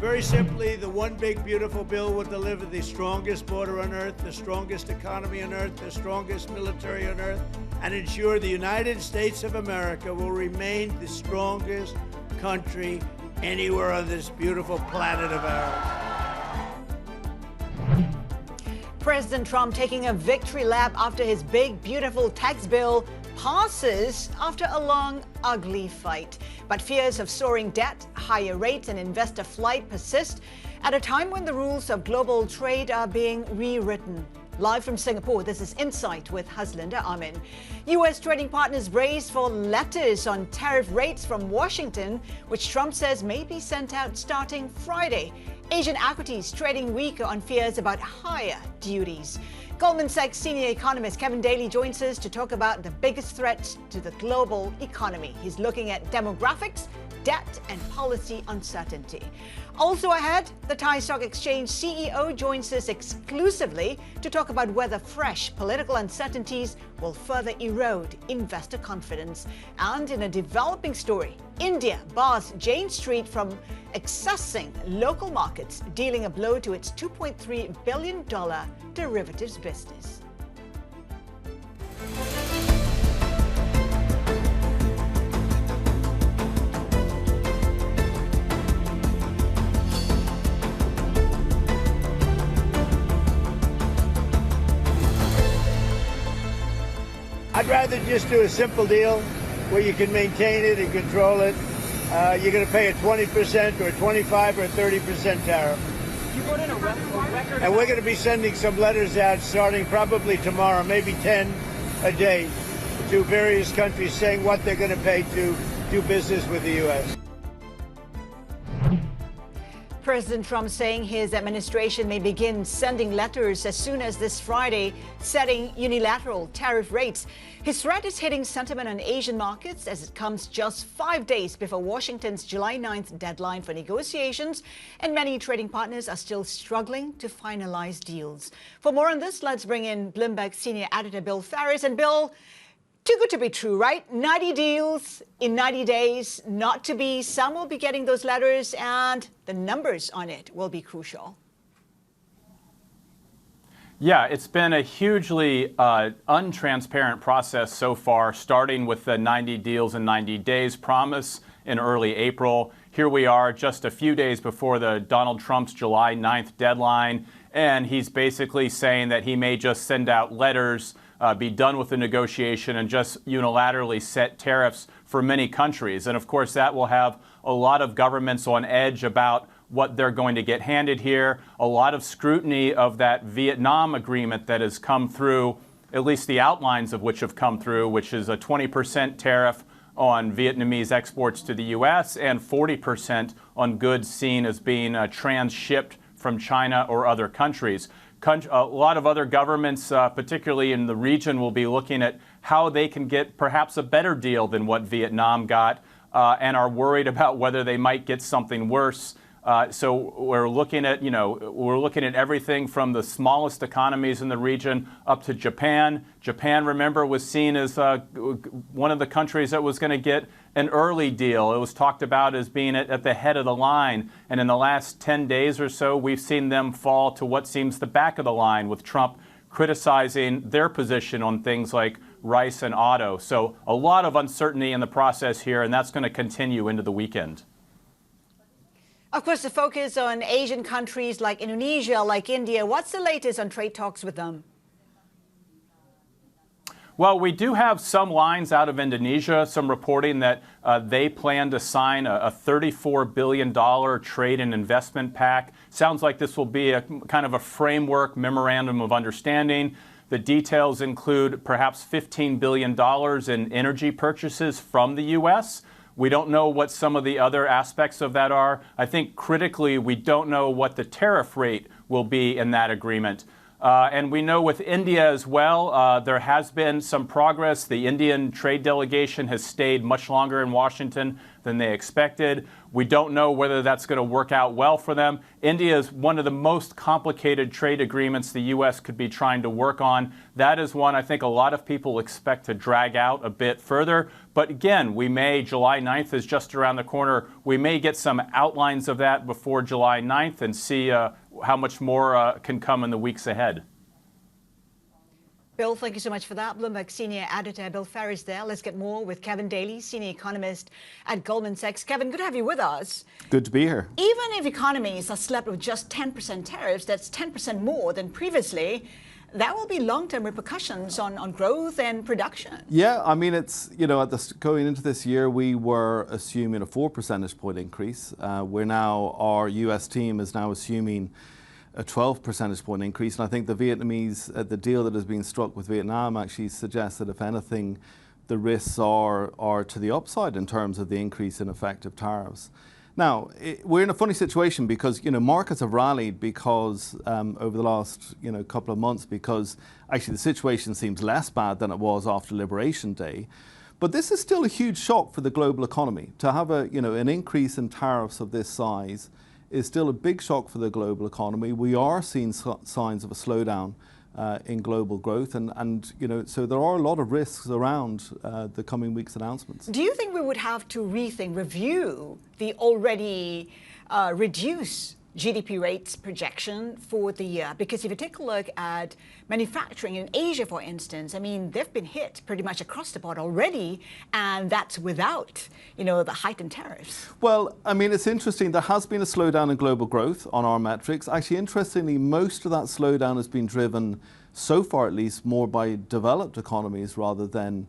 Very simply, the one big beautiful bill will deliver the strongest border on earth, the strongest economy on earth, the strongest military on earth, and ensure the United States of America will remain the strongest country anywhere on this beautiful planet of ours. President Trump taking a victory lap after his big, beautiful tax bill passes after a long, ugly fight. But fears of soaring debt, higher rates, and investor flight persist at a time when the rules of global trade are being rewritten. Live from Singapore, this is Insight with Haslinda Amin. U.S. trading partners brace for letters on tariff rates from Washington, which Trump says may be sent out starting Friday. Asian equities trading weaker on fears about higher duties. Goldman Sachs senior economist Kevin Daly joins us to talk about the biggest threat to the global economy. He's looking at demographics, debt, and policy uncertainty. Also ahead, the Thai Stock Exchange CEO joins us exclusively to talk about whether fresh political uncertainties will further erode investor confidence. And in a developing story, India bars Jane Street from accessing local markets, dealing a blow to its $2.3 billion derivatives business. I'd rather just do a simple deal where you can maintain it and control it. You're going to pay a 20% or a 25 or a 30% tariff. You put in a record. And we're going to be sending some letters out starting probably tomorrow, maybe 10 a day, to various countries saying what they're going to pay to do business with the U.S. President Trump saying his administration may begin sending letters as soon as this Friday, setting unilateral tariff rates. His threat is hitting sentiment on Asian markets as it comes just 5 days before Washington's July 9th deadline for negotiations, and many trading partners are still struggling to finalize deals. For more on this, let's bring in Bloomberg senior editor Bill Ferris. And Bill, too good to be true, right? 90 deals in 90 days, not to be. Some will be getting those letters, and the numbers on it will be crucial. Yeah, it's been a hugely untransparent process so far, starting with the 90 deals in 90 days promise in early April. Here we are just a few days before the Donald Trump's July 9th deadline, and he's basically saying that he may just send out letters, be done with the negotiation, and just unilaterally set tariffs for many countries. And of course, that will have a lot of governments on edge about what they're going to get handed here. A lot of scrutiny of that Vietnam agreement that has come through, at least the outlines of which have come through, which is a 20% tariff on Vietnamese exports to the U.S. and 40% on goods seen as being transshipped from China or other countries. A lot of other governments, particularly in the region, will be looking at how they can get perhaps a better deal than what Vietnam got, and are worried about whether they might get something worse. So we're looking at, everything from the smallest economies in the region up to Japan. Japan, remember, was seen as one of the countries that was going to get an early deal. It was talked about as being at the head of the line. And in the last 10 days or so, we've seen them fall to what seems the back of the line, with Trump criticizing their position on things like rice and auto. So a lot of uncertainty in the process here, and that's going to continue into the weekend. Of course, the focus on Asian countries like Indonesia, like India. What's the latest on trade talks with them? Well, we do have some lines out of Indonesia, some reporting that they plan to sign a $34 billion trade and investment pact. Sounds like this will be a kind of a framework memorandum of understanding. The details include perhaps $15 billion in energy purchases from the U.S. We don't know what some of the other aspects of that are. I think critically, we don't know what the tariff rate will be in that agreement. And we know with India as well, there has been some progress. The Indian trade delegation has stayed much longer in Washington than they expected. We don't know whether that's going to work out well for them. India is one of the most complicated trade agreements the U.S. could be trying to work on. That is one I think a lot of people expect to drag out a bit further. But again, July 9th is just around the corner. We may get some outlines of that before July 9th and see how much more can come in the weeks ahead. Bill, thank you so much for that. Bloomberg senior editor Bill Ferris there. Let's get more with Kevin Daly, senior economist at Goldman Sachs. Kevin, good to have you with us. Good to be here. Even if economies are slapped with just 10% tariffs, that's 10% more than previously. That will be long-term repercussions on growth and production. Yeah, I mean, it's, going into this year, we were assuming a 4 percentage point increase. Our US team is now assuming a 12 percentage point increase. And I think the deal that has been struck with Vietnam actually suggests that, if anything, the risks are to the upside in terms of the increase in effective tariffs. Now, we're in a funny situation because, markets have rallied because over the last, couple of months, because actually the situation seems less bad than it was after Liberation Day. But this is still a huge shock for the global economy. To have an increase in tariffs of this size is still a big shock for the global economy. We are seeing signs of a slowdown in global growth, and so there are a lot of risks around the coming weeks' announcements. Do you think we would have to review the already reduced GDP rates projection for the year? Because if you take a look at manufacturing in Asia, for instance, I mean, they've been hit pretty much across the board already, and that's without, the heightened tariffs. Well, I mean, it's interesting. There has been a slowdown in global growth on our metrics. Actually, interestingly, most of that slowdown has been driven, so far at least, more by developed economies rather than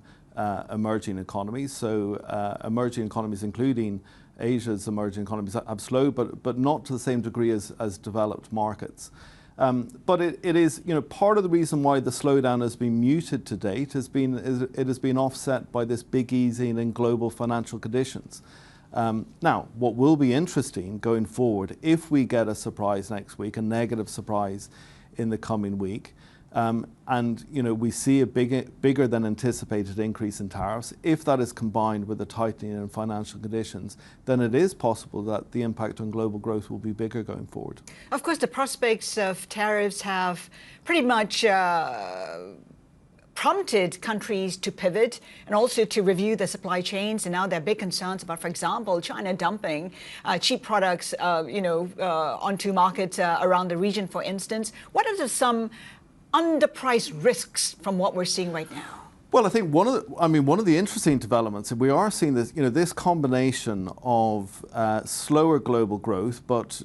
emerging economies. So emerging economies, including Asia's emerging economies, have slowed, but not to the same degree as developed markets. But it is, part of the reason why the slowdown has been muted to date has been offset by this big easing in global financial conditions. Now, what will be interesting going forward, if we get a surprise next week, a negative surprise in the coming week, and we see a bigger than anticipated increase in tariffs, if that is combined with a tightening in financial conditions, then it is possible that the impact on global growth will be bigger going forward. Of course, the prospects of tariffs have pretty much prompted countries to pivot and also to review their supply chains. And now there are big concerns about, for example, China dumping cheap products, onto markets around the region, for instance. What are some underpriced risks from what we're seeing right now? Well, I think one of the interesting developments, and we are seeing this, this combination of slower global growth, but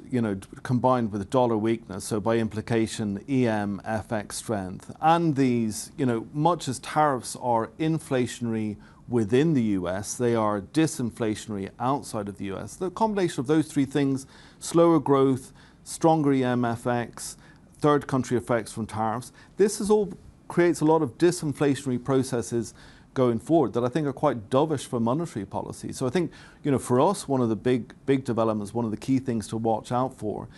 combined with dollar weakness, so by implication EM FX strength, and these, much as tariffs are inflationary within the US, they are disinflationary outside of the US. The combination of those three things: slower growth, stronger EM FX, third country effects from tariffs. This is all creates a lot of disinflationary processes going forward that I think are quite dovish for monetary policy. So I think, for us, one of the big developments, one of the key things to watch out for,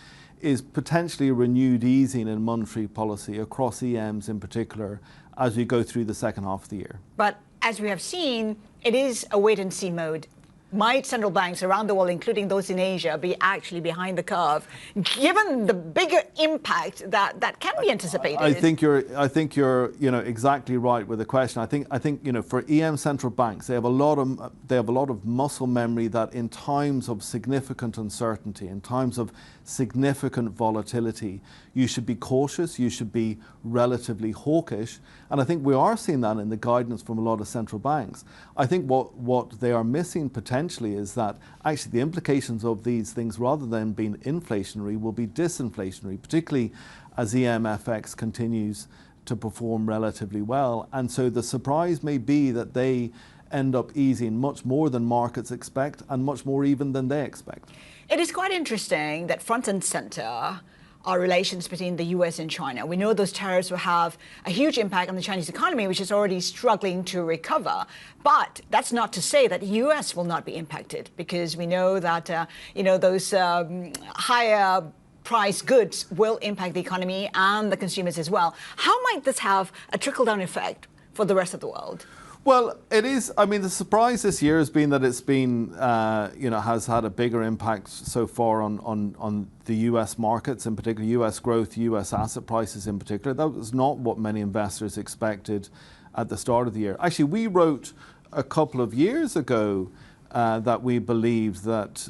is potentially a renewed easing in monetary policy across EMs in particular as we go through the second half of the year. But as we have seen, it is a wait-and-see mode. Might central banks around the world, including those in Asia, be actually behind the curve, given the bigger impact that can be anticipated? I think you're exactly right with the question. I think for EM central banks, they have a lot of muscle memory that in times of significant uncertainty, in times of significant volatility, you should be cautious, you should be relatively hawkish. And I think we are seeing that in the guidance from a lot of central banks. I think what they are missing potentially is that actually the implications of these things, rather than being inflationary, will be disinflationary, particularly as EMFX continues to perform relatively well. And so the surprise may be that they end up easing much more than markets expect, and much more even than they expect. It is quite interesting that front and center are relations between the US and China. We know those tariffs will have a huge impact on the Chinese economy, which is already struggling to recover. But that's not to say that the US will not be impacted, because we know that those higher price goods will impact the economy and the consumers as well. How might this have a trickle-down effect for the rest of the world? Well, it is. I mean, the surprise this year has been that it's been, has had a bigger impact so far on the U.S. markets, in particular, U.S. growth, U.S. asset prices in particular. That was not what many investors expected at the start of the year. Actually, we wrote a couple of years ago that we believed that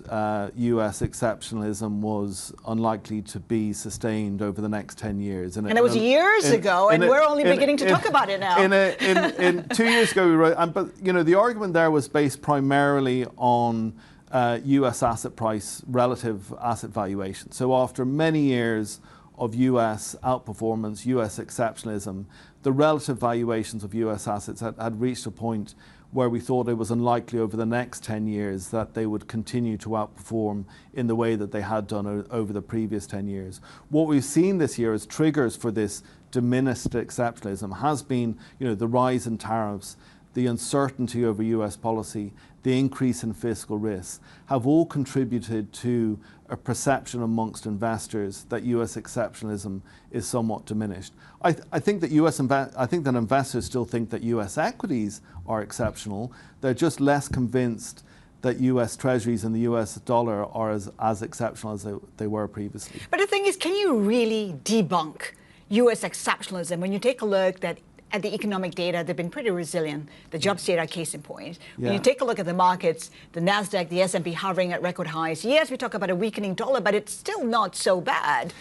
U.S. exceptionalism was unlikely to be sustained over the next 10 years. And it was years ago, and we're only beginning to talk about it now. In 2 years ago, we wrote, but the argument there was based primarily on U.S. asset price, relative asset valuation. So after many years of U.S. outperformance, U.S. exceptionalism, the relative valuations of U.S. assets had reached a point where we thought it was unlikely over the next 10 years that they would continue to outperform in the way that they had done over the previous 10 years. What we've seen this year as triggers for this diminished exceptionalism has been, the rise in tariffs, the uncertainty over US policy, the increase in fiscal risks, have all contributed to a perception amongst investors that US exceptionalism is somewhat diminished. I think that investors still think that US equities are exceptional. They're just less convinced that US Treasuries and the US dollar are as exceptional as they were previously. But the thing is, can you really debunk US exceptionalism when you take a look at the economic data? They've been pretty resilient. The jobs data, case in point. When you take a look at the markets, the NASDAQ, the S&P hovering at record highs. Yes, we talk about a weakening dollar, but it's still not so bad.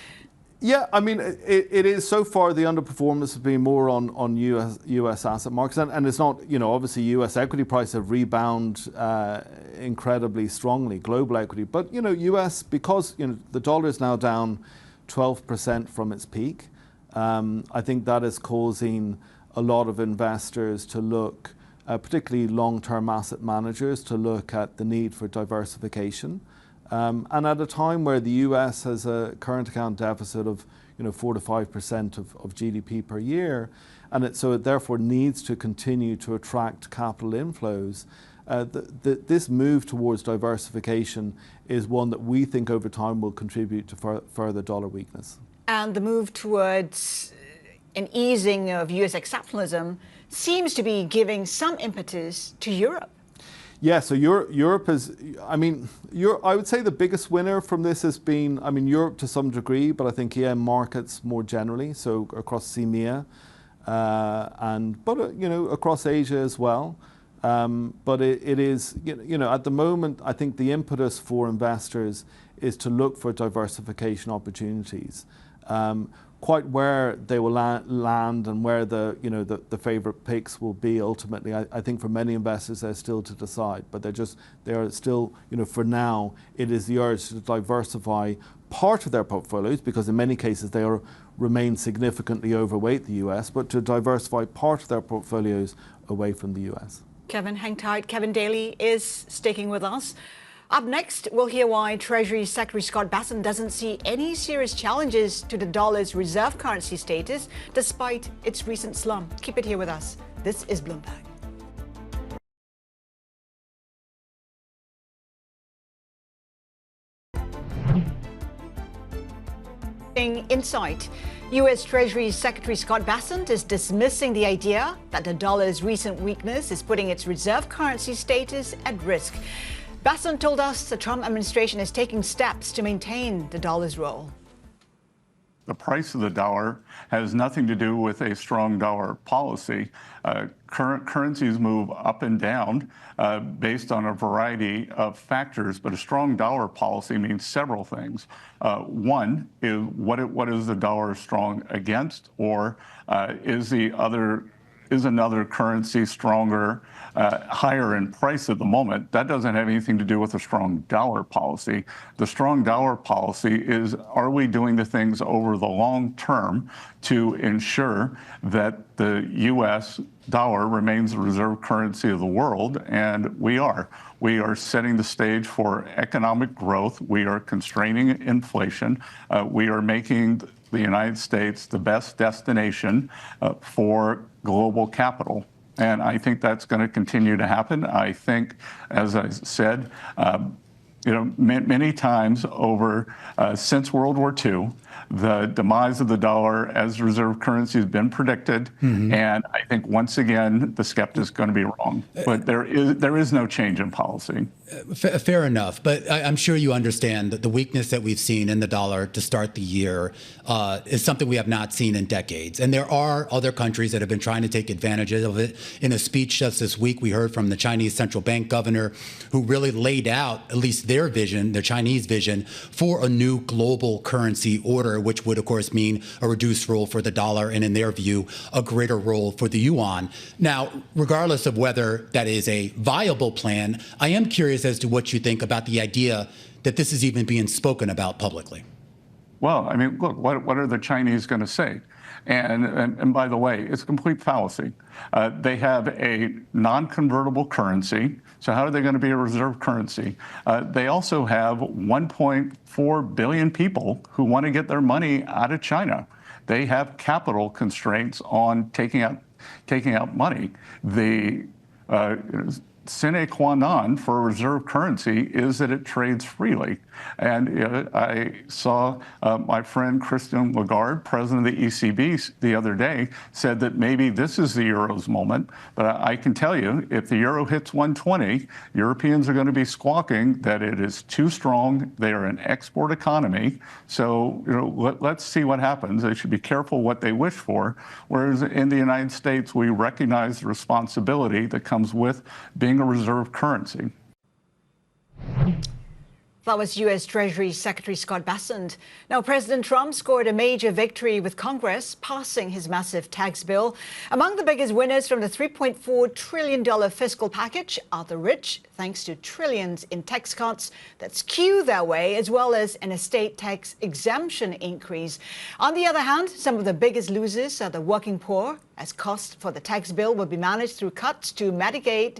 Yeah, I mean, it is so far the underperformance has been more on US asset markets, and it's not, obviously US equity prices have rebounded incredibly strongly, global equity, but US, because the dollar is now down 12% from its peak. I think that is causing a lot of investors to look, particularly long-term asset managers, to look at the need for diversification. And at a time where the US has a current account deficit of 4 to 5% of GDP per year, and so it therefore needs to continue to attract capital inflows, this move towards diversification is one that we think over time will contribute to further dollar weakness. And the move towards an easing of US exceptionalism seems to be giving some impetus to Europe. Yeah, so Europe is, I would say the biggest winner from this has been, Europe to some degree, but I think EM markets more generally, so across CEMEA, across Asia as well. But it is, at the moment, I think the impetus for investors is to look for diversification opportunities. Quite where they will land and where the favorite picks will be ultimately, I think for many investors they're still to decide, but they are still, for now, it is the urge to diversify part of their portfolios, because in many cases they remain significantly overweight the US, but to diversify part of their portfolios away from the US. Kevin, hang tight. Kevin Daly is sticking with us. Up next, we'll hear why Treasury Secretary Scott Bessent doesn't see any serious challenges to the dollar's reserve currency status despite its recent slump. Keep it here with us. This is Bloomberg. Insight. U.S. Treasury Secretary Scott Bessent is dismissing the idea that the dollar's recent weakness is putting its reserve currency status at risk. Bessent told us the Trump administration is taking steps to maintain the dollar's role. The price of the dollar has nothing to do with a strong dollar policy. Current currencies move up and down based on a variety of factors, but a strong dollar policy means several things. One is what is the dollar strong against, or is another currency stronger, higher in price at the moment? That doesn't have anything to do with a strong dollar policy. The strong dollar policy is, are we doing the things over the long term to ensure that the US dollar remains the reserve currency of the world? And we are. We are setting the stage for economic growth. We are constraining inflation. We are making the United States the best destination for global capital. And I think that's going to continue to happen. I think, as I said, Many times over since World War II, the demise of the dollar as reserve currency has been predicted, and I think once again the skeptic's going to be wrong. But there is no change in policy. Fair enough, but I'm sure you understand that the weakness that we've seen in the dollar to start the year is something we have not seen in decades. And there are other countries that have been trying to take advantage of it. In a speech just this week, we heard from the Chinese central bank governor, who really laid out at least their vision, their Chinese vision, for a new global currency order, which would, of course, mean a reduced role for the dollar and, in their view, a greater role for the yuan. Now, regardless of whether that is a viable plan, I am curious as to what you think about the idea that this is even being spoken about publicly. Well, I mean, look, what are the Chinese going to say? And by the way, it's a complete fallacy. They have a non-convertible currency. So how are they going to be a reserve currency? They also have 1.4 billion people who want to get their money out of China. They have capital constraints on taking out money. The sine qua non for a reserve currency is that it trades freely. And I saw my friend Christine Lagarde, president of the ECB, the other day, said that maybe this is the euro's moment. But I can tell you, if the euro hits 120, Europeans are going to be squawking that it is too strong. They are an export economy. So let's see what happens. They should be careful what they wish for. Whereas in the United States, we recognize the responsibility that comes with being a reserve currency. That was U.S. Treasury Secretary Scott Bessent. Now, President Trump scored a major victory with Congress, passing his massive tax bill. Among the biggest winners from the $3.4 trillion fiscal package are the rich, thanks to trillions in tax cuts that skew their way, as well as an estate tax exemption increase. On the other hand, some of the biggest losers are the working poor, as costs for the tax bill will be managed through cuts to Medicaid,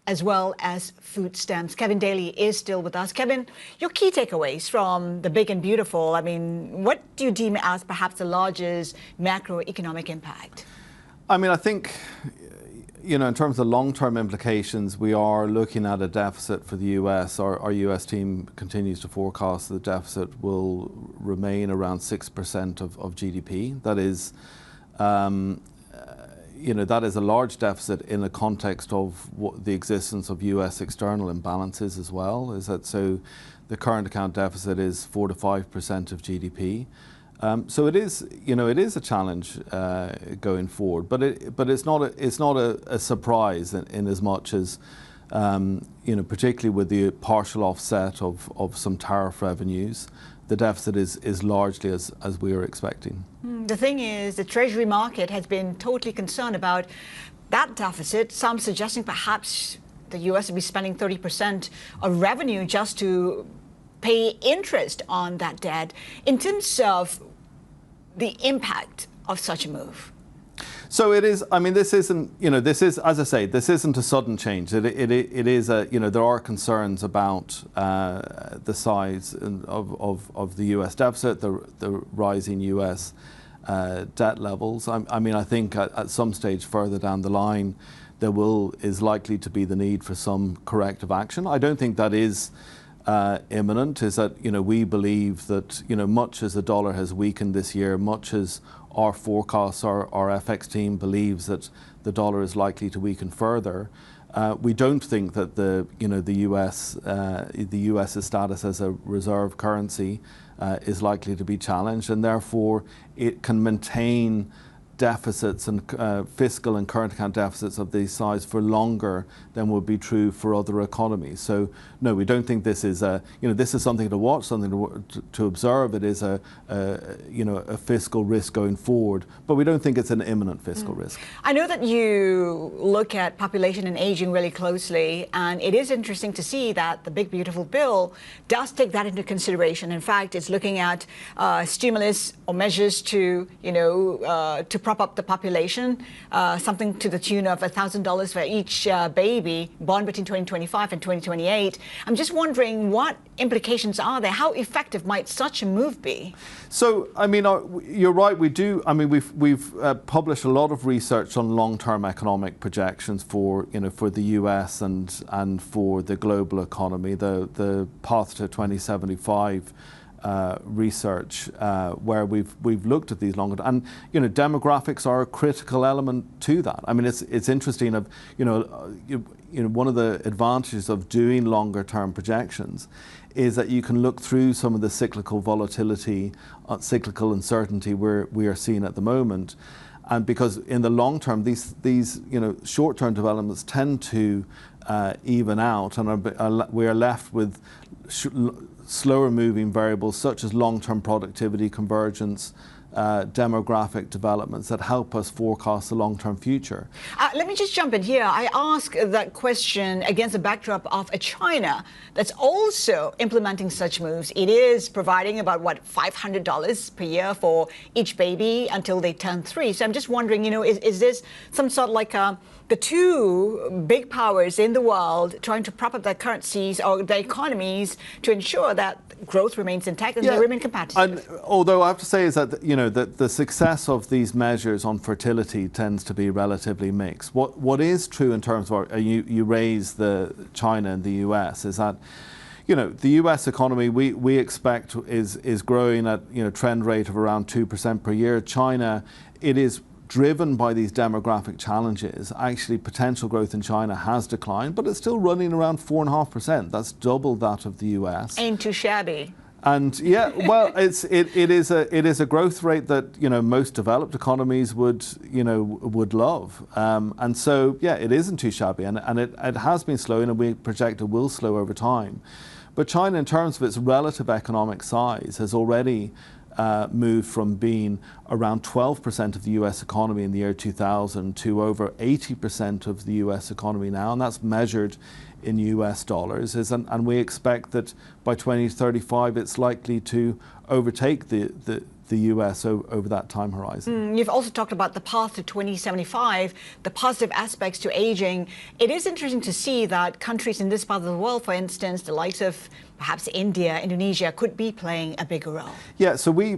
as well as food stamps. Kevin Daly is still with us. Kevin, your key takeaways from the big and beautiful, I mean, what do you deem as perhaps the largest macroeconomic impact? I mean, I think, in terms of long-term implications, we are looking at a deficit for the US. Our US team continues to forecast the deficit will remain around 6% of GDP. That is, that is a large deficit in the context of the existence of US external imbalances as well. So the current account deficit is 4 to 5% of GDP. So it is, it is a challenge going forward. But it's not a surprise in as much as, particularly with the partial offset of some tariff revenues, the deficit is largely as we were expecting. The thing is, the Treasury market has been totally concerned about that deficit, some suggesting perhaps the US will be spending 30% of revenue just to pay interest on that debt. In terms of the impact of such a move? So it is, I mean, this isn't, this is, as I say, this isn't a sudden change. It is there are concerns about the size of the US deficit, the rising US debt levels. I mean, I think at some stage further down the line, there is likely to be the need for some corrective action. I don't think that is imminent. Is that, we believe that, much as the dollar has weakened this year, much as our forecasts, our FX team believes that the dollar is likely to weaken further. We don't think that the US's status as a reserve currency is likely to be challenged, and therefore it can maintain deficits and fiscal and current account deficits of this size for longer than would be true for other economies. So no, we don't think this is this is something to watch, something to observe. It is a fiscal risk going forward, but we don't think it's an imminent fiscal risk. I know that you look at population and aging really closely, and it is interesting to see that the big beautiful bill does take that into consideration. In fact, it's looking at stimulus or measures to prop up the population, something to the tune of $1,000 for each baby born between 2025 and 2028. I'm just wondering what implications are there? How effective might such a move be? So, I mean, you're right. We do. I mean, we've published a lot of research on long-term economic projections for the U.S. and for the global economy. The Path to 2075 research where we've looked at these longer, and demographics are a critical element to that. I mean, it's interesting. One of the advantages of doing longer term projections is that you can look through some of the cyclical volatility, cyclical uncertainty we are seeing at the moment, and because in the long term these short term developments tend to even out, and we are left with slower moving variables such as long-term productivity convergence, demographic developments that help us forecast the long-term future. Let me just jump in here. I ask that question against the backdrop of a China that's also implementing such moves. It is providing about, $500 per year for each baby until they turn 3. So I'm just wondering, is this some sort of like the two big powers in the world trying to prop up their currencies or their economies to ensure that growth remains intact and they remain competitive? And although I have to say is that that the success of these measures on fertility tends to be relatively mixed. What is true in terms of you raise the China and the US is that the US economy we expect is growing at trend rate of around 2% per year. China, it is driven by these demographic challenges. Actually, potential growth in China has declined, but it's still running around 4.5%. That's double that of the US. Ain't too shabby. And yeah, well, it is a growth rate that most developed economies would love, and so yeah, it isn't too shabby, and it has been slowing, and we project it will slow over time. But China, in terms of its relative economic size, has already moved from being around 12% of the US economy in the year 2000 to over 80% of the US economy now, and that's measured in US dollars. And we expect that by 2035 it's likely to overtake the US over that time horizon. You've also talked about the path to 2075, the positive aspects to aging. It is interesting to see that countries in this part of the world, for instance, the likes of perhaps India, Indonesia, could be playing a bigger role. Yeah, so by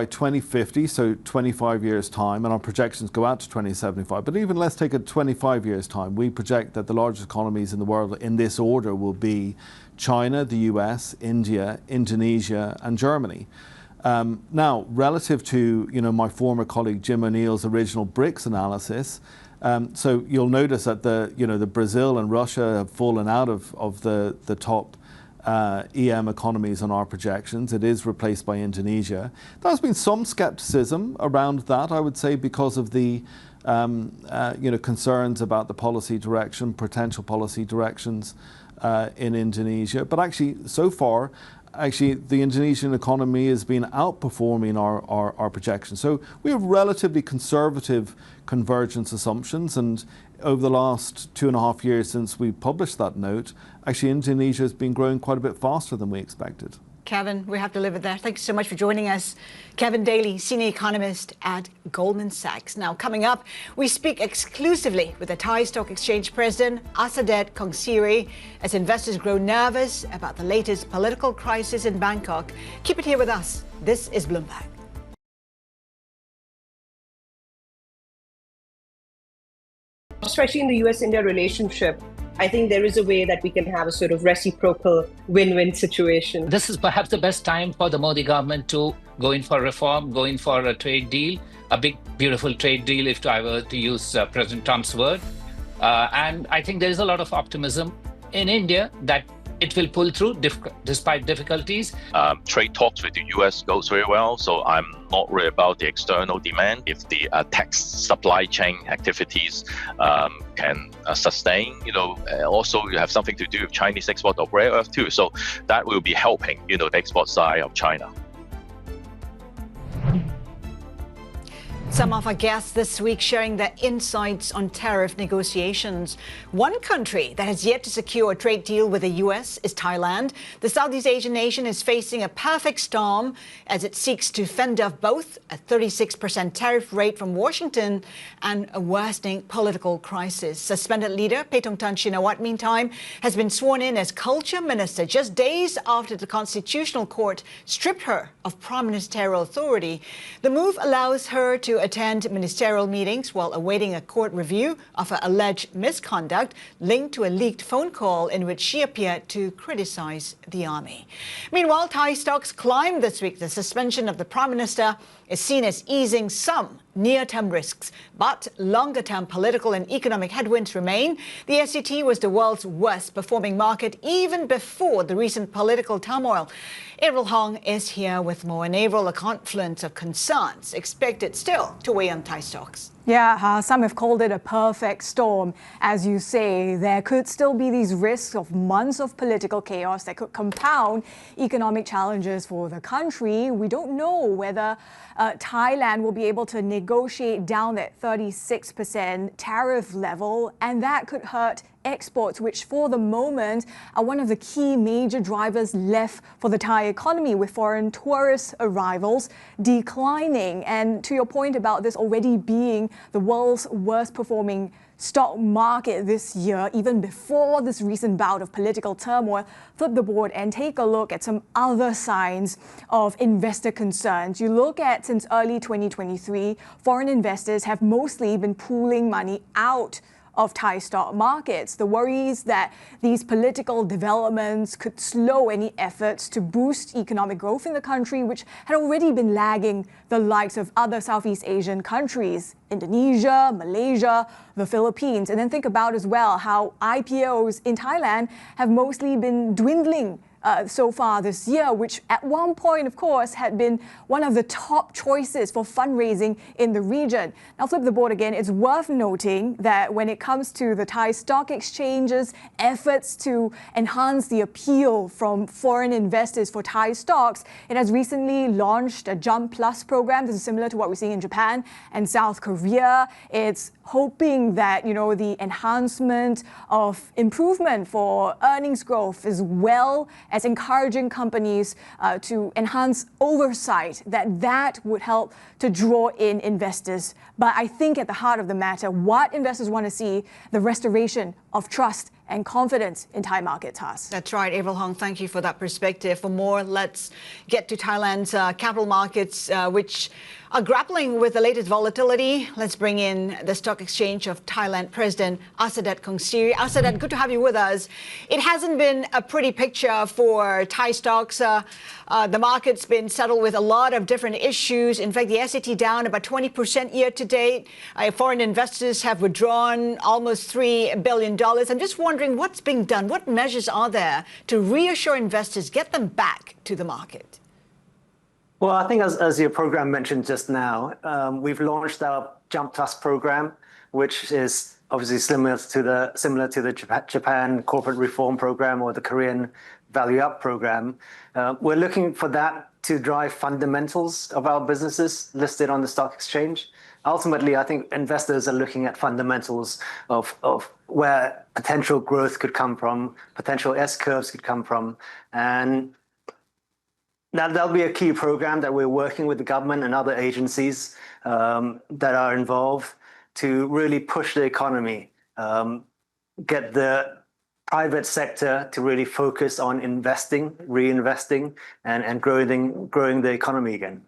2050, so 25 years time, and our projections go out to 2075. But even let's take it 25 years time. We project that the largest economies in the world in this order will be China, the US, India, Indonesia, and Germany. Now, relative to my former colleague Jim O'Neill's original BRICS analysis, so you'll notice that the Brazil and Russia have fallen out of the top EM economies on our projections. It is replaced by Indonesia. There's been some skepticism around that, I would say, because of the concerns about the policy direction, potential policy directions in Indonesia. But actually, so far, the Indonesian economy has been outperforming our projections. So we have relatively conservative convergence assumptions, and over the last 2.5 years since we published that note, actually Indonesia has been growing quite a bit faster than we expected. Kevin, we have to leave it there. Thank you so much for joining us. Kevin Daly, senior economist at Goldman Sachs. Now, coming up, we speak exclusively with the Thai Stock Exchange President, Asadej Kongsiri, as investors grow nervous about the latest political crisis in Bangkok. Keep it here with us. This is Bloomberg. Especially in the US-India relationship, I think there is a way that we can have a sort of reciprocal win-win situation. This is perhaps the best time for the Modi government to go in for reform, go in for a trade deal, a big, beautiful trade deal, if I were to use President Trump's word. And I think there is a lot of optimism in India that it will pull through despite difficulties. Trade talks with the US goes very well, so I'm not worried about the external demand. If the tax supply chain activities can sustain, also you have something to do with Chinese export of rare earth too. So that will be helping, the export side of China. Some of our guests this week sharing their insights on tariff negotiations. One country that has yet to secure a trade deal with the U.S. is Thailand. The Southeast Asian nation is facing a perfect storm as it seeks to fend off both a 36% tariff rate from Washington and a worsening political crisis. Suspended leader Paetongtarn Shinawatra, meantime, has been sworn in as culture minister just days after the Constitutional Court stripped her of prime ministerial authority. The move allows her to attend ministerial meetings while awaiting a court review of her alleged misconduct linked to a leaked phone call in which she appeared to criticize the army. Meanwhile, Thai stocks climbed this week. The suspension of the prime minister is seen as easing some near-term risks, but longer-term political and economic headwinds remain. The SET was the world's worst-performing market even before the recent political turmoil. Avril Hong is here with more. And Avril, a confluence of concerns expected still to weigh on Thai stocks. Yeah, some have called it a perfect storm. As you say, there could still be these risks of months of political chaos that could compound economic challenges for the country. We don't know whether Thailand will be able to negotiate down that 36% tariff level, and that could hurt exports, which for the moment are one of the key major drivers left for the Thai economy, with foreign tourist arrivals declining. And to your point about this already being the world's worst performing stock market this year, even before this recent bout of political turmoil, flip the board and take a look at some other signs of investor concerns. You look at since early 2023, foreign investors have mostly been pooling money out of Thai stock markets. The worries that these political developments could slow any efforts to boost economic growth in the country, which had already been lagging the likes of other Southeast Asian countries, Indonesia, Malaysia, the Philippines. And then think about as well how IPOs in Thailand have mostly been dwindling so far this year, which at one point, of course, had been one of the top choices for fundraising in the region. Now, flip the board again. It's worth noting that when it comes to the Thai stock exchanges, efforts to enhance the appeal from foreign investors for Thai stocks, it has recently launched a Jump Plus program. This is similar to what we're seeing in Japan and South Korea. It's hoping that, the enhancement of improvement for earnings growth, as well as encouraging companies to enhance oversight, that would help to draw in investors. But I think at the heart of the matter, what investors want to see, the restoration of trust and confidence in Thai markets, Has. That's right, Avril Hong, thank you for that perspective. For more, let's get to Thailand's capital markets, which are grappling with the latest volatility. Let's bring in the Stock Exchange of Thailand President Asadej Kongsiri. Asadej, good to have you with us. It hasn't been a pretty picture for Thai stocks. The market's been settled with a lot of different issues. In fact, the SET down about 20% year to date. Foreign investors have withdrawn almost $3 billion. I'm just wondering what's being done. What measures are there to reassure investors, get them back to the market? Well, I think as your program mentioned just now, we've launched our Jump Plus program, which is obviously similar to the Japan corporate reform program or the Korean Value Up program. We're looking for that to drive fundamentals of our businesses listed on the stock exchange. Ultimately, I think investors are looking at fundamentals of where potential growth could come from, potential S-curves could come from, and that'll be a key program that we're working with the government and other agencies that are involved to really push the economy, get the private sector to really focus on investing, reinvesting, and growing the economy again.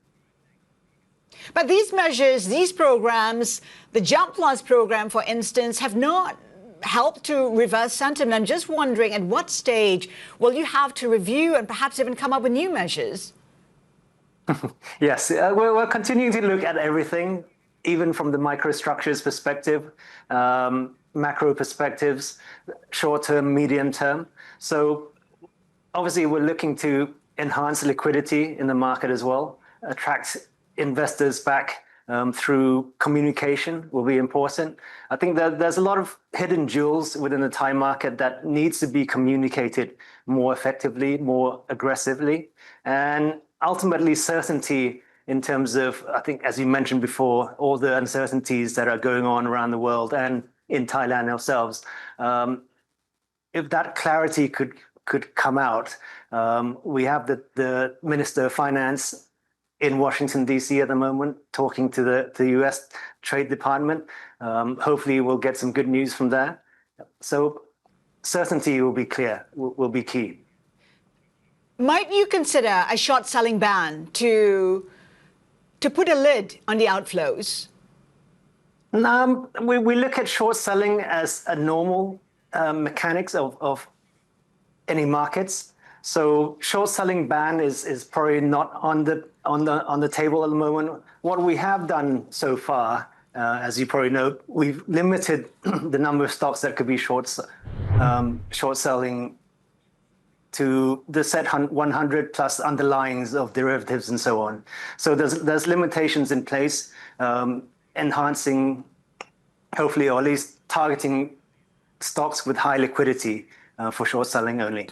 But these measures, these programs, the Jump Plus program, for instance, have not helped to reverse sentiment. I'm just wondering, at what stage will you have to review and perhaps even come up with new measures? Yes, we're continuing to look at everything, even from the microstructures perspective, macro perspectives, short-term, medium-term. So obviously, we're looking to enhance liquidity in the market as well, attract investors back through communication will be important. I think that there's a lot of hidden jewels within the Thai market that needs to be communicated more effectively, more aggressively. And ultimately, certainty in terms of, I think, as you mentioned before, all the uncertainties that are going on around the world and in Thailand ourselves. If that clarity could come out, we have the Minister of Finance in Washington, D.C. at the moment, talking to the U.S. Trade Department. Hopefully we'll get some good news from there. So certainty will be clear, will be key. Might you consider a short selling ban to put a lid on the outflows? We look at short selling as a normal mechanics of any markets. So short selling ban is probably not on the table at the moment. What we have done so far, as you probably know, we've limited the number of stocks that could be short selling to the set 100 plus underlyings of derivatives and so on. So there's limitations in place, enhancing, hopefully, or at least targeting stocks with high liquidity for short selling only.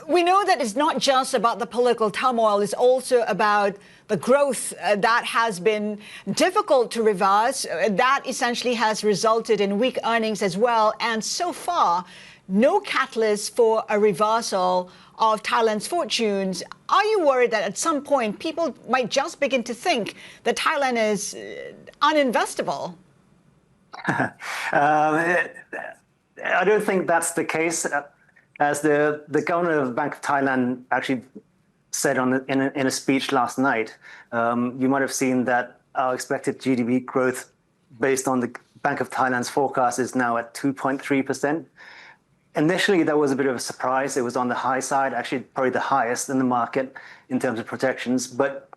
We know that it's not just about the political turmoil, it's also about the growth that has been difficult to reverse. That essentially has resulted in weak earnings as well. And so far, no catalyst for a reversal of Thailand's fortunes. Are you worried that at some point people might just begin to think that Thailand is uninvestable? I don't think that's the case. As the governor of the Bank of Thailand actually said in a speech last night, you might have seen that our expected GDP growth based on the Bank of Thailand's forecast is now at 2.3%. Initially, that was a bit of a surprise. It was on the high side, actually probably the highest in the market in terms of projections. But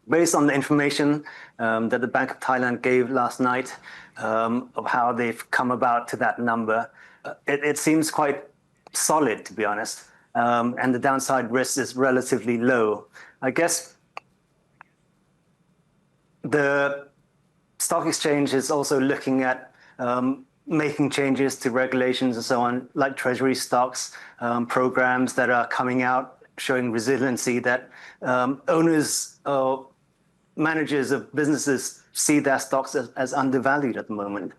based on the information that the Bank of Thailand gave last night of how they've come about to that number, it seems quite solid, to be honest. And the downside risk is relatively low. I guess the stock exchange is also looking at making changes to regulations and so on, like treasury stocks, programs that are coming out showing resiliency, that owners or managers of businesses see their stocks as undervalued at the moment.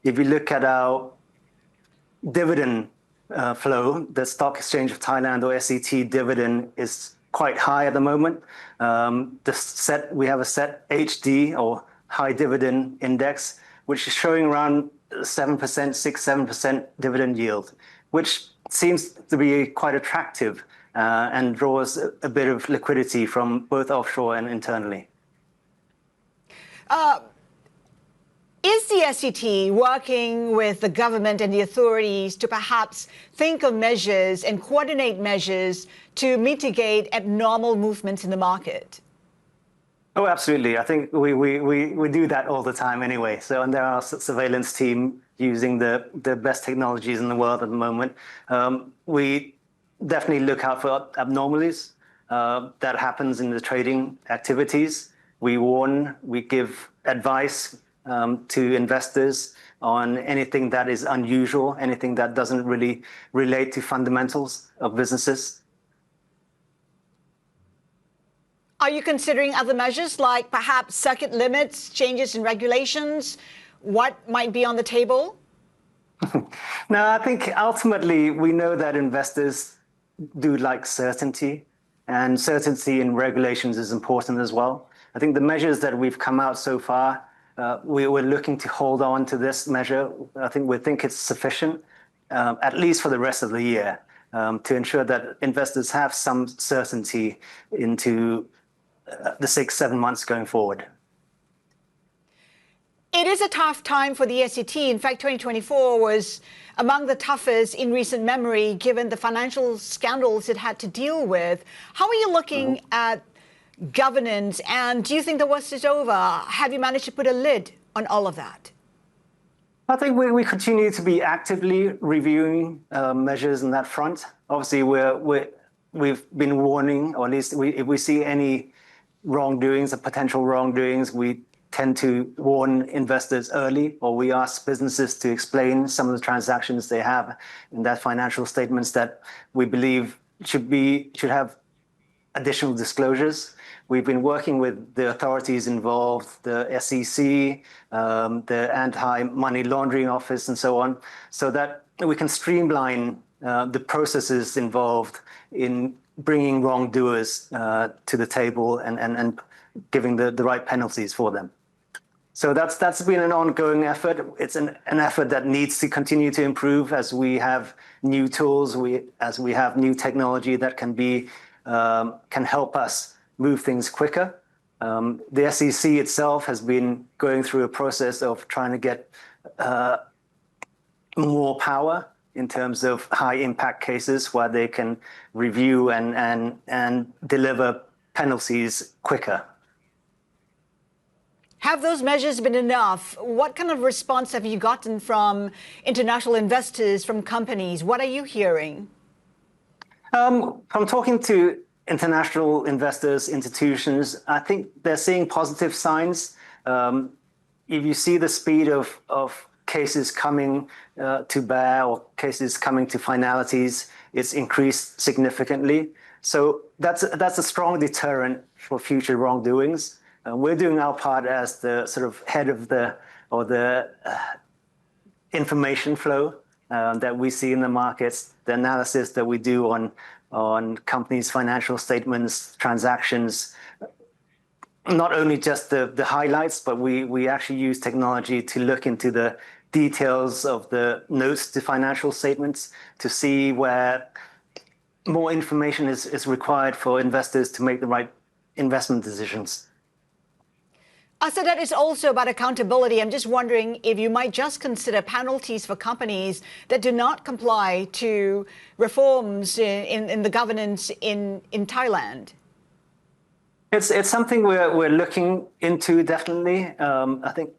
If you look at our dividend flow, the Stock Exchange of Thailand, or SET dividend, is quite high at the moment. We have a set HD, or high dividend index, which is showing around 7%, 6-7% dividend yield, which seems to be quite attractive and draws a bit of liquidity from both offshore and internally. Is the SET working with the government and the authorities to perhaps think of measures and coordinate measures to mitigate abnormal movements in the market? Oh, absolutely. I think we do that all the time anyway. So, and there are a surveillance team using the best technologies in the world at the moment. We definitely look out for abnormalities that happens in the trading activities. We warn, we give advice to investors on anything that is unusual, anything that doesn't really relate to fundamentals of businesses. Are you considering other measures like perhaps circuit limits, changes in regulations? What might be on the table? No, I think ultimately we know that investors do like certainty, and certainty in regulations is important as well. I think the measures that we've come out so far, we're looking to hold on to this measure. I think we think it's sufficient, at least for the rest of the year, to ensure that investors have some certainty into the 6-7 months going forward. It is a tough time for the SET. In fact, 2024 was among the toughest in recent memory, given the financial scandals it had to deal with. How are you looking at governance, and do you think the worst is over? Have you managed to put a lid on all of that? I think we continue to be actively reviewing measures on that front. Obviously, we've been warning, or at least if we see any wrongdoings or potential wrongdoings, we tend to warn investors early, or we ask businesses to explain some of the transactions they have in their financial statements that we believe should have additional disclosures. We've been working with the authorities involved, the SEC, the Anti-Money Laundering Office, and so on, so that we can streamline the processes involved in bringing wrongdoers to the table and giving the right penalties for them. So that's been an ongoing effort. It's an effort that needs to continue to improve as we have new tools, as we have new technology that can help us move things quicker. The SEC itself has been going through a process of trying to get more power in terms of high impact cases where they can review and deliver penalties quicker. Have those measures been enough? What kind of response have you gotten from international investors, from companies? What are you hearing? From talking to international investors, institutions, I think they're seeing positive signs. If you see the speed of cases coming to bear or cases coming to finalities, it's increased significantly. So that's a strong deterrent for future wrongdoings. We're doing our part as the sort of head of the information flow that we see in the markets, the analysis that we do on companies' financial statements, transactions, not only just the highlights, but we actually use technology to look into the details of the notes to financial statements to see where more information is required for investors to make the right investment decisions. Asadej, is also about accountability. I'm just wondering if you might just consider penalties for companies that do not comply to reforms in the governance in Thailand. It's something we're looking into, definitely. I think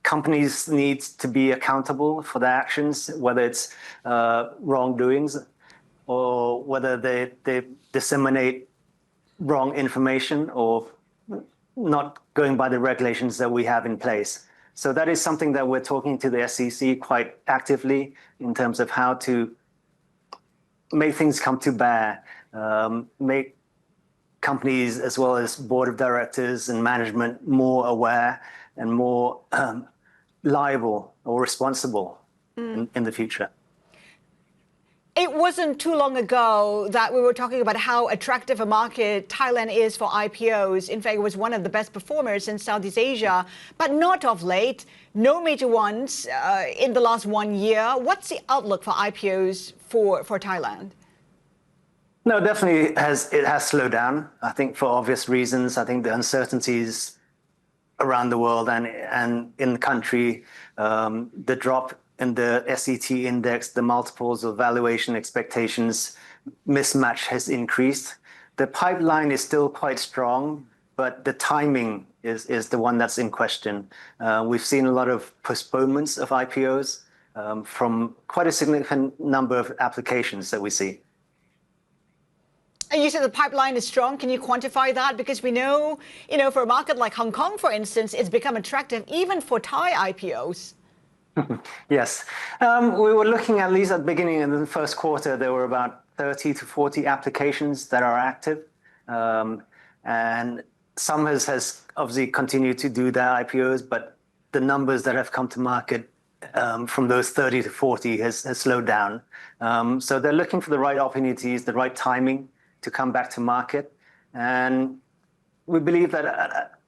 companies need to be accountable for their actions, whether it's wrongdoings or whether they disseminate wrong information or not going by the regulations that we have in place. So that is something that we're talking to the SEC quite actively in terms of how to make things come to bear, make companies as well as board of directors and management more aware and more liable or responsible in the future. It wasn't too long ago that we were talking about how attractive a market Thailand is for IPOs. In fact, it was one of the best performers in Southeast Asia, but not of late. No major ones in the last 1 year. What's the outlook for IPOs for Thailand? No, definitely it has slowed down. I think for obvious reasons. I think the uncertainties around the world and in the country, the drop in the SET index, the multiples of valuation expectations mismatch has increased. The pipeline is still quite strong, but the timing is the one that's in question. We've seen a lot of postponements of IPOs from quite a significant number of applications that we see. And you said the pipeline is strong. Can you quantify that? Because we know, for a market like Hong Kong, for instance, it's become attractive even for Thai IPOs. Yes. We were looking at least at the beginning of the first quarter, there were about 30 to 40 applications that are active. And some has obviously continued to do their IPOs, but the numbers that have come to market from those 30 to 40 has slowed down. So they're looking for the right opportunities, the right timing to come back to market. And we believe that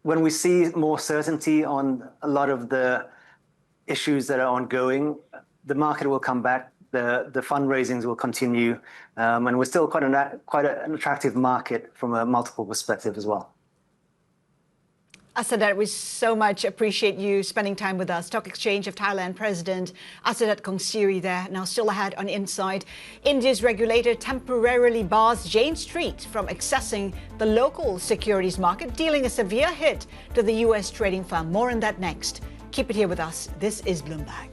when we see more certainty on a lot of the issues that are ongoing, the market will come back, the fundraisings will continue, and we're still quite an attractive market from a multiple perspective as well. Asadej, we so much appreciate you spending time with us. Stock Exchange of Thailand President Asadej Kongsiri there. Now still ahead on Inside. India's regulator temporarily bars Jane Street from accessing the local securities market, dealing a severe hit to the US trading firm. More on that next. Keep it here with us. This is Bloomberg.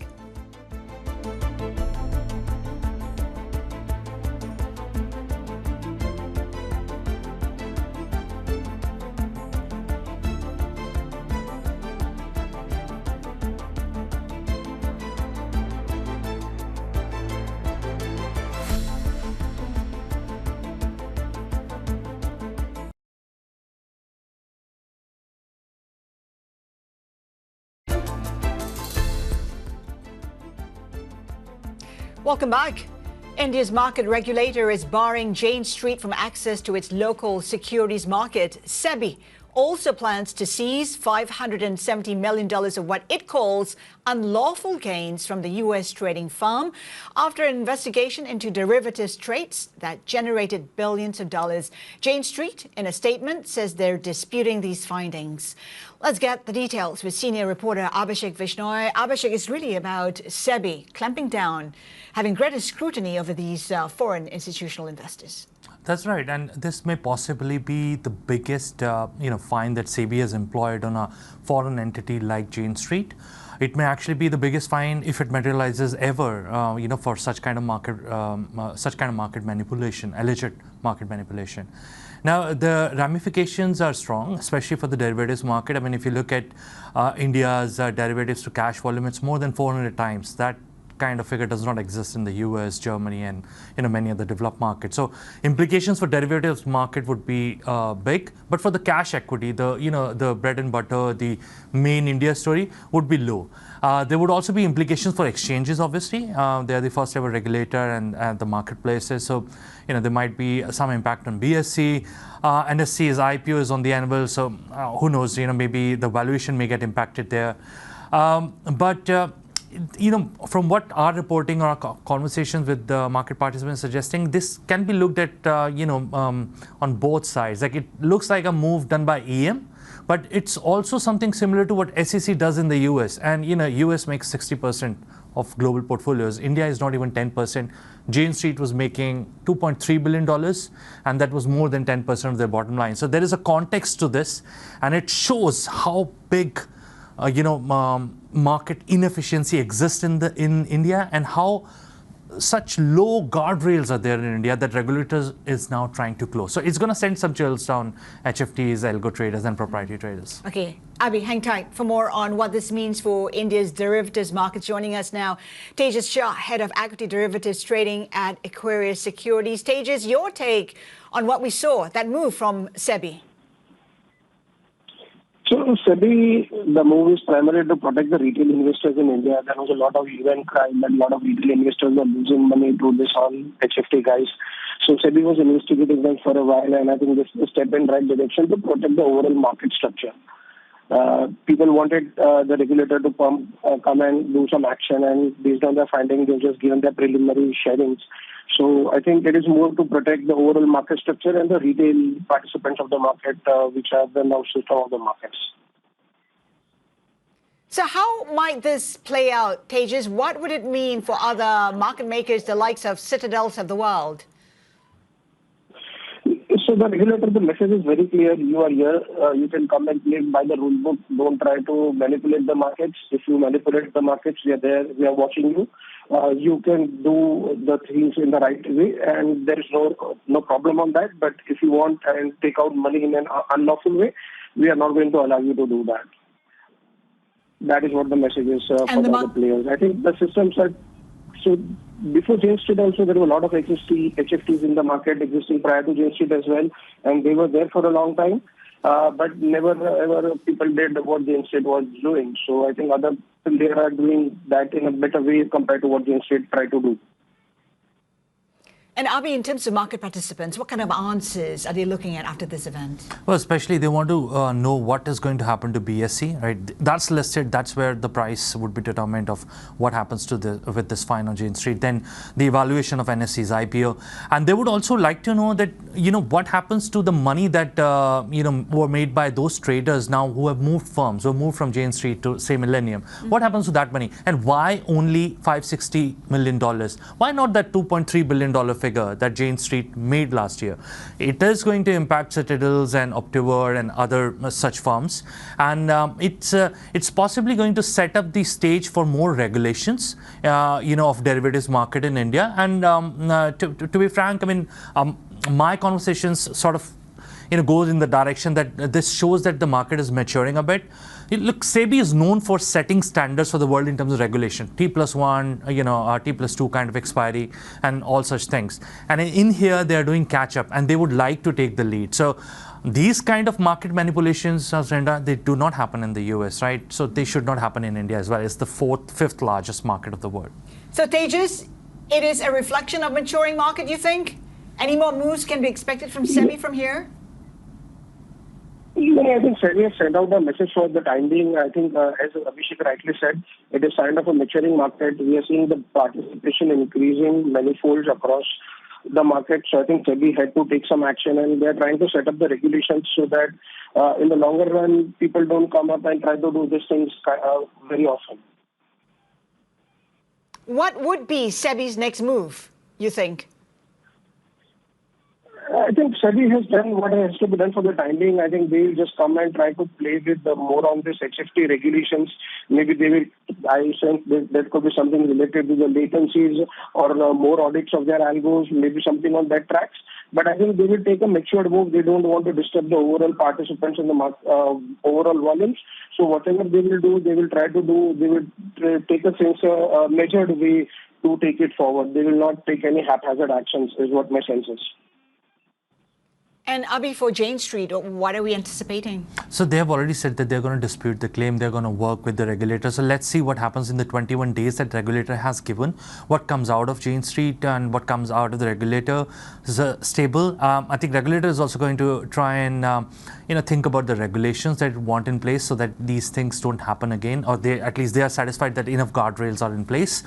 Welcome back. India's market regulator is barring Jane Street from access to its local securities market. SEBI also plans to seize $570 million of what it calls unlawful gains from the U.S. trading firm after an investigation into derivatives trades that generated billions of dollars. Jane Street, in a statement, says they're disputing these findings. Let's get the details with senior reporter Abhishek Vishnoi. Abhishek, it's really about SEBI clamping down, having greater scrutiny over these foreign institutional investors. That's right, and this may possibly be the biggest, fine that SEBI has employed on a foreign entity like Jane Street. It may actually be the biggest fine if it materializes ever, for such kind of market manipulation, alleged market manipulation. Now, the ramifications are strong, especially for the derivatives market. I mean, if you look at India's derivatives to cash volume, it's more than 400 times. That kind of figure does not exist in the US, Germany, and many other developed markets. So implications for derivatives market would be big, but for the cash equity, the bread and butter, the main India story would be low. There would also be implications for exchanges, obviously. They are the first ever regulator and the marketplaces. So, there might be some impact on BSE. NSE's IPO is on the anvil. So who knows, maybe the valuation may get impacted there. From what our reporting or our conversations with the market participants suggesting, this can be looked at, on both sides. Like, it looks like a move done by EM, but it's also something similar to what SEC does in the US. And, US makes 60% of global portfolios. India is not even 10%. Jane Street was making $2.3 billion, and that was more than 10% of their bottom line. So there is a context to this, and it shows how big market inefficiency exists in India, and how such low guardrails are there in India that regulators is now trying to close. So it's going to send some chills down HFTs, algo traders, and proprietary traders. Okay, Abhi, hang tight for more on what this means for India's derivatives markets. Joining us now, Tejas Shah, head of equity derivatives trading at Aquarius Securities. Tejas, your take on what we saw, that move from SEBI? So SEBI, the move is primarily to protect the retail investors in India. There was a lot of event crime that a lot of retail investors were losing money to this all HFT guys. So SEBI was investigating them for a while, and I think this is a step in the right direction to protect the overall market structure. People wanted the regulator to come and do some action, and based on their findings, they've just given their preliminary sharings. So I think it is more to protect the overall market structure and the retail participants of the market, which are the nerve system of the markets. So how might this play out, Tejas? What would it mean for other market makers, the likes of Citadels of the world? So the regulator, the message is very clear. You are here. You can come and play by the rule book. Don't try to manipulate the markets. If you manipulate the markets, we are there. We are watching you. You can do the things in the right way, and there is no problem on that. But if you want and take out money in an unlawful way, we are not going to allow you to do that. That is what the message is for the other players. I think the systems are so. Before Jane Street also, there were a lot of HFTs in the market existing prior to Jane Street as well, and they were there for a long time, but never ever people did what Jane Street was doing. So I think other people there are doing that in a better way compared to what Jane Street tried to do. And Abhi, in terms of market participants, what kind of answers are they looking at after this event? Well, especially they want to know what is going to happen to BSE, right? That's listed. That's where the price would be determined of what happens to with this fine on Jane Street. Then the evaluation of NSE's IPO, and they would also like to know that what happens to the money that were made by those traders now who have moved firms, who moved from Jane Street to say Millennium. Mm-hmm. What happens to that money, and why only $560 million? Why not that $2.3 billion figure that Jane Street made last year? It is going to impact Citadels and Optiver and other such firms, and it's possibly going to set up the stage for more regulations, of derivatives market in India. And to be frank, I mean, my conversations sort of goes in the direction that this shows that the market is maturing a bit. Look, SEBI is known for setting standards for the world in terms of regulation. T+1, T+2 kind of expiry and all such things. And in here, they are doing catch-up, and they would like to take the lead. So these kind of market manipulations, Haslinda, they do not happen in the US, right? So they should not happen in India as well. It's the fifth largest market of the world. So Tejas, It is a reflection of maturing market, you think? Any more moves can be expected from SEBI from here? I think SEBI has sent out a message for the time being. I think, as Abhishek rightly said, it is sign of a maturing market. We are seeing the participation increasing many folds across the market. So I think SEBI had to take some action, and they are trying to set up the regulations so that in the longer run, people don't come up and try to do these things very often. What would be SEBI's next move, you think? I think SEBI has done what has to be done for the time being. I think they will just come and try to play with more on this HFT regulations. Maybe they will, I sense that could be something related to the latencies or more audits of their algos, maybe something on that tracks. But I think they will take a matured move. They don't want to disturb the overall participants in the overall volumes. So whatever they will do, they will try to do, they will take a measured way to take it forward. They will not take any haphazard actions, is what my sense is. And Abhi, for Jane Street, what are we anticipating? So they have already said that they're going to dispute the claim. They're going to work with the regulator. So let's see what happens in the 21 days that regulator has given. What comes out of Jane Street and what comes out of the regulator is stable. I think regulator is also going to try and think about the regulations that it want in place so that these things don't happen again, or at least they are satisfied that enough guardrails are in place.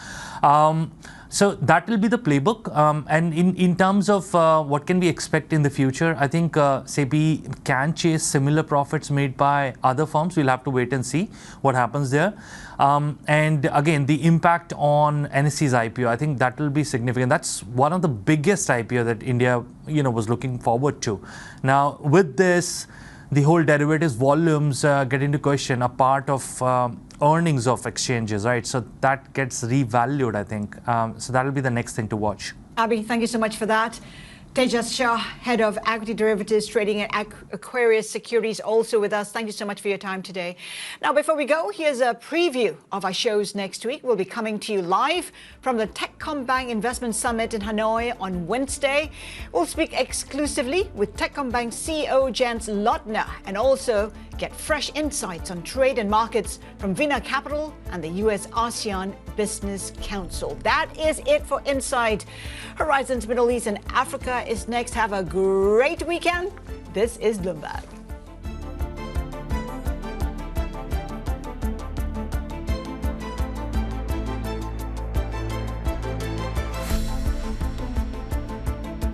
So that will be the playbook. And in terms of what can we expect in the future, I think SEBI can chase similar profits made by other firms. We'll have to wait and see what happens there. And again, the impact on NSE's IPO, I think that will be significant. That's one of the biggest IPO that India, was looking forward to. Now, with this, the whole derivatives volumes get into question, a part of earnings of exchanges, right? So that gets revalued, I think. So that'll be the next thing to watch. Abhi, thank you so much for that. Tejas Shah, head of equity derivatives trading at Aquarius Securities, also with us. Thank you so much for your time today. Now, before we go, here's a preview of our shows next week. We'll be coming to you live from the Techcombank Investment Summit in Hanoi on Wednesday. We'll speak exclusively with Techcombank CEO Jens Lottner and also get fresh insights on trade and markets from Vina Capital and the US ASEAN Business Council. That is it for Inside Horizons Middle East and Africa is next. Have a great weekend. This is Bloomberg.